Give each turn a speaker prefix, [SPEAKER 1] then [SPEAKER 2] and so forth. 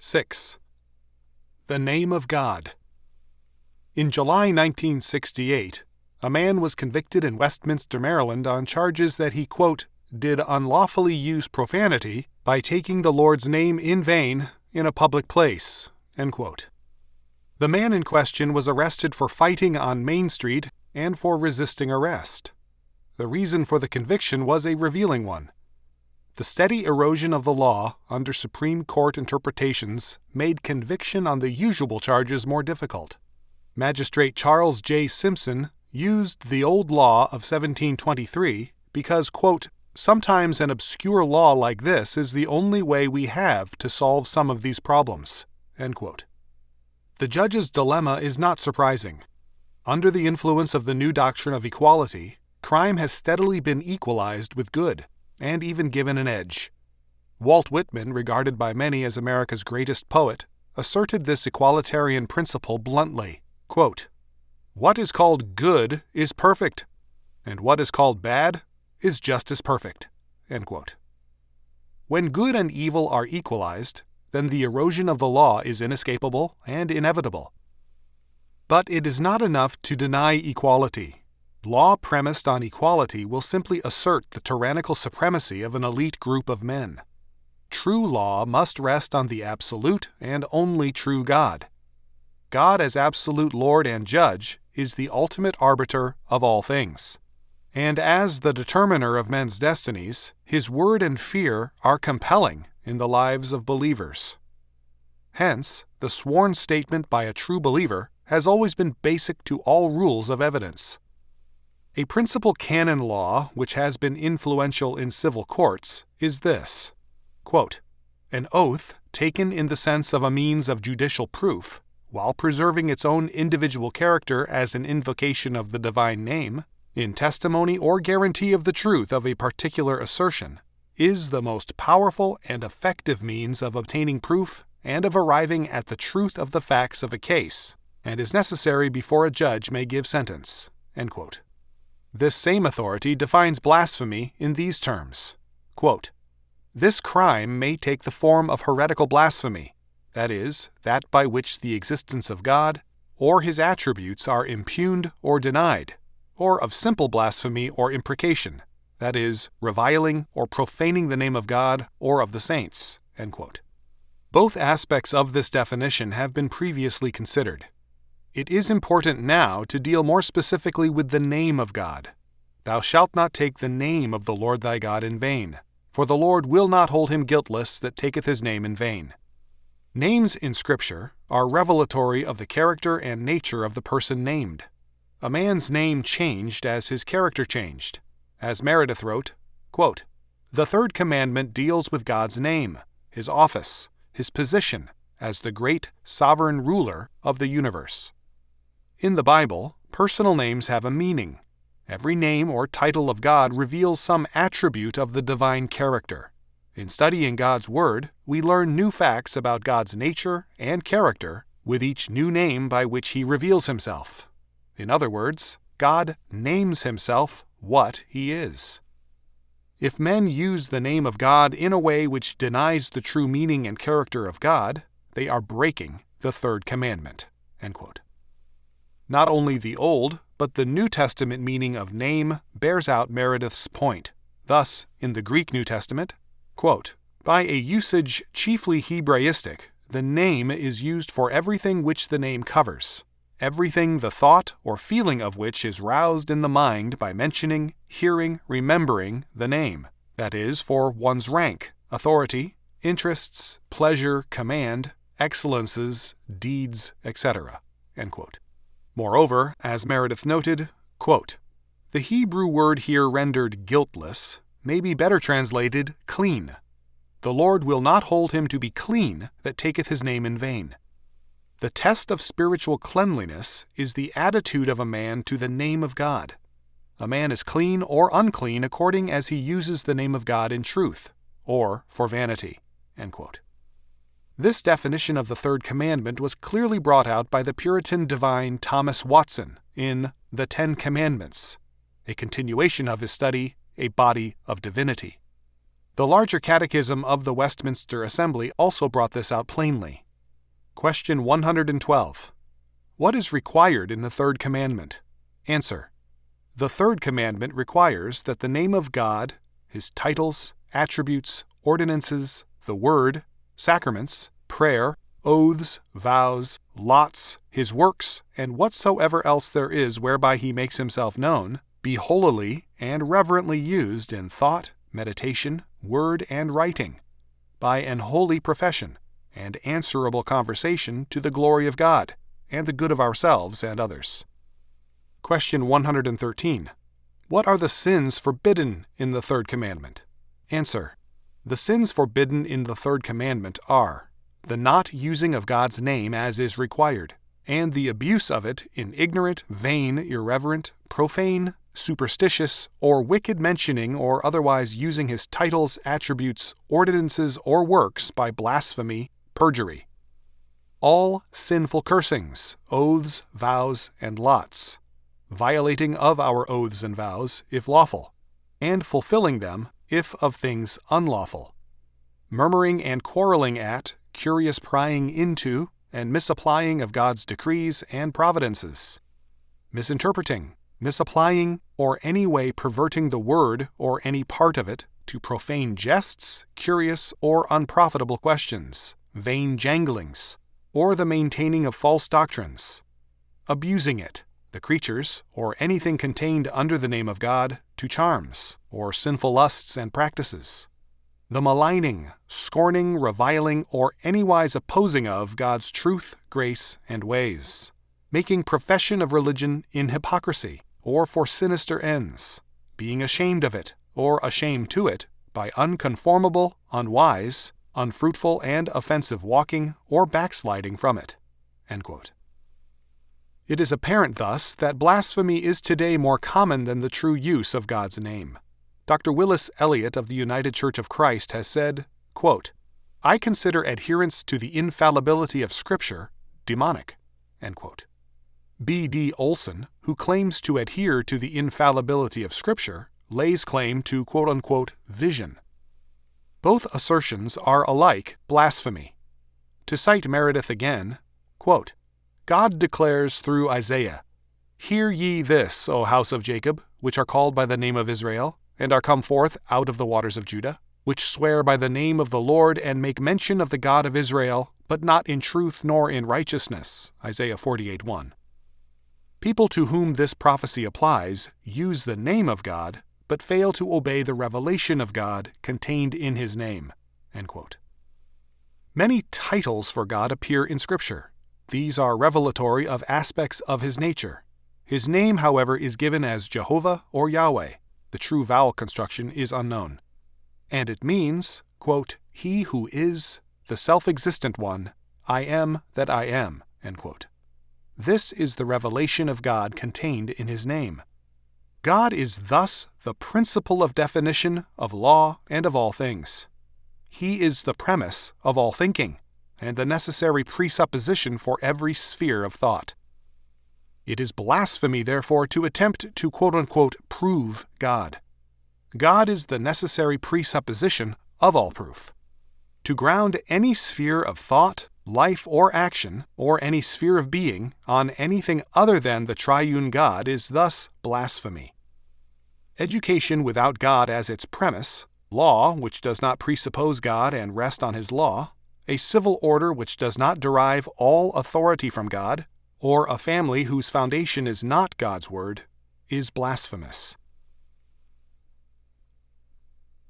[SPEAKER 1] 6. The Name of God. In July 1968, a man was convicted in Westminster, Maryland on charges that he, quote, did unlawfully use profanity by taking the Lord's name in vain in a public place, end quote. The man in question was arrested for fighting on Main Street and for resisting arrest. The reason for the conviction was a revealing one. The steady erosion of the law under Supreme Court interpretations made conviction on the usual charges more difficult. Magistrate Charles J. Simpson used the old law of 1723 because, quote, sometimes an obscure law like this is the only way we have to solve some of these problems, end quote. The judge's dilemma is not surprising. Under the influence of the new doctrine of equality, crime has steadily been equalized with good, and even given an edge. Walt Whitman, regarded by many as America's greatest poet, asserted this equalitarian principle bluntly, quote, what is called good is perfect, and what is called bad is just as perfect, end quote. When good and evil are equalized, then the erosion of the law is inescapable and inevitable. But it is not enough to deny equality. Law premised on equality will simply assert the tyrannical supremacy of an elite group of men. True law must rest on the absolute and only true God. God as absolute Lord and Judge is the ultimate arbiter of all things. And as the determiner of men's destinies, His word and fear are compelling in the lives of believers. Hence, the sworn statement by a true believer has always been basic to all rules of evidence. A principal canon law which has been influential in civil courts is this, quote, an oath taken in the sense of a means of judicial proof, while preserving its own individual character as an invocation of the divine name, in testimony or guarantee of the truth of a particular assertion, is the most powerful and effective means of obtaining proof and of arriving at the truth of the facts of a case, and is necessary before a judge may give sentence, end quote. This same authority defines blasphemy in these terms, quote, this crime may take the form of heretical blasphemy, that is, that by which the existence of God or His attributes are impugned or denied, or of simple blasphemy or imprecation, that is, reviling or profaning the name of God or of the saints, end quote. Both aspects of this definition have been previously considered. It is important now to deal more specifically with the name of God. Thou shalt not take the name of the Lord thy God in vain, for the Lord will not hold him guiltless that taketh his name in vain. Names in Scripture are revelatory of the character and nature of the person named. A man's name changed as his character changed. As Meredith wrote, quote, the third commandment deals with God's name, His office, His position as the great sovereign ruler of the universe. In the Bible, personal names have a meaning. Every name or title of God reveals some attribute of the divine character. In studying God's Word, we learn new facts about God's nature and character with each new name by which He reveals Himself. In other words, God names Himself what He is. If men use the name of God in a way which denies the true meaning and character of God, they are breaking the third commandment, end quote. Not only the Old, but the New Testament meaning of name bears out Meredith's point. Thus, in the Greek New Testament, quote, by a usage chiefly Hebraistic, the name is used for everything which the name covers, everything the thought or feeling of which is roused in the mind by mentioning, hearing, remembering the name, that is, for one's rank, authority, interests, pleasure, command, excellences, deeds, etc., end quote. Moreover, as Meredith noted, quote, the Hebrew word here rendered guiltless may be better translated clean. The Lord will not hold him to be clean that taketh his name in vain. The test of spiritual cleanliness is the attitude of a man to the name of God. A man is clean or unclean according as he uses the name of God in truth, or for vanity, end quote. This definition of the third commandment was clearly brought out by the Puritan divine Thomas Watson in The 10 Commandments, a continuation of his study, A Body of Divinity. The larger catechism of the Westminster Assembly also brought this out plainly. Question 112. What is required in the third commandment? Answer. The third commandment requires that the name of God, His titles, attributes, ordinances, the Word, sacraments, prayer, oaths, vows, lots, His works, and whatsoever else there is whereby He makes Himself known, be holily and reverently used in thought, meditation, word, and writing, by an holy profession and answerable conversation to the glory of God and the good of ourselves and others. Question 113. What are the sins forbidden in the third commandment? Answer. The sins forbidden in the third commandment are the not using of God's name as is required, and the abuse of it in ignorant, vain, irreverent, profane, superstitious, or wicked mentioning or otherwise using His titles, attributes, ordinances, or works by blasphemy, perjury. All sinful cursings, oaths, vows, and lots, violating of our oaths and vows, if lawful, and fulfilling them, if of things unlawful. Murmuring and quarreling at, curious prying into, and misapplying of God's decrees and providences. Misinterpreting, misapplying, or any way perverting the word or any part of it to profane jests, curious or unprofitable questions, vain janglings, or the maintaining of false doctrines. Abusing it, the creatures, or anything contained under the name of God, to charms, or sinful lusts and practices. The maligning, scorning, reviling, or anywise opposing of God's truth, grace, and ways. Making profession of religion in hypocrisy, or for sinister ends. Being ashamed of it, or ashamed to it, by unconformable, unwise, unfruitful, and offensive walking, or backsliding from it. End quote. It is apparent thus that blasphemy is today more common than the true use of God's name. Dr. Willis Elliott of the United Church of Christ has said, quote, I consider adherence to the infallibility of Scripture demonic. End quote. B.D. Olson, who claims to adhere to the infallibility of Scripture, lays claim to quote-unquote vision. Both assertions are alike blasphemy. To cite Meredith again, quote, God declares through Isaiah, Hear ye this, O house of Jacob, which are called by the name of Israel, and are come forth out of the waters of Judah, which swear by the name of the Lord and make mention of the God of Israel, but not in truth nor in righteousness. Isaiah 48:1. People to whom this prophecy applies use the name of God, but fail to obey the revelation of God contained in His name. End quote. Many titles for God appear in Scripture. These are revelatory of aspects of His nature. His name, however, is given as Jehovah or Yahweh. The true vowel construction is unknown. And it means, quote, He who is, the self-existent one, I am that I am, end quote. This is the revelation of God contained in His name. God is thus the principle of definition, of law, and of all things. He is the premise of all thinking, and the necessary presupposition for every sphere of thought. It is blasphemy, therefore, to attempt to quote-unquote prove God. God is the necessary presupposition of all proof. To ground any sphere of thought, life, or action, or any sphere of being, on anything other than the triune God is thus blasphemy. Education without God as its premise, law which does not presuppose God and rest on His law, a civil order which does not derive all authority from God, or a family whose foundation is not God's word, is blasphemous.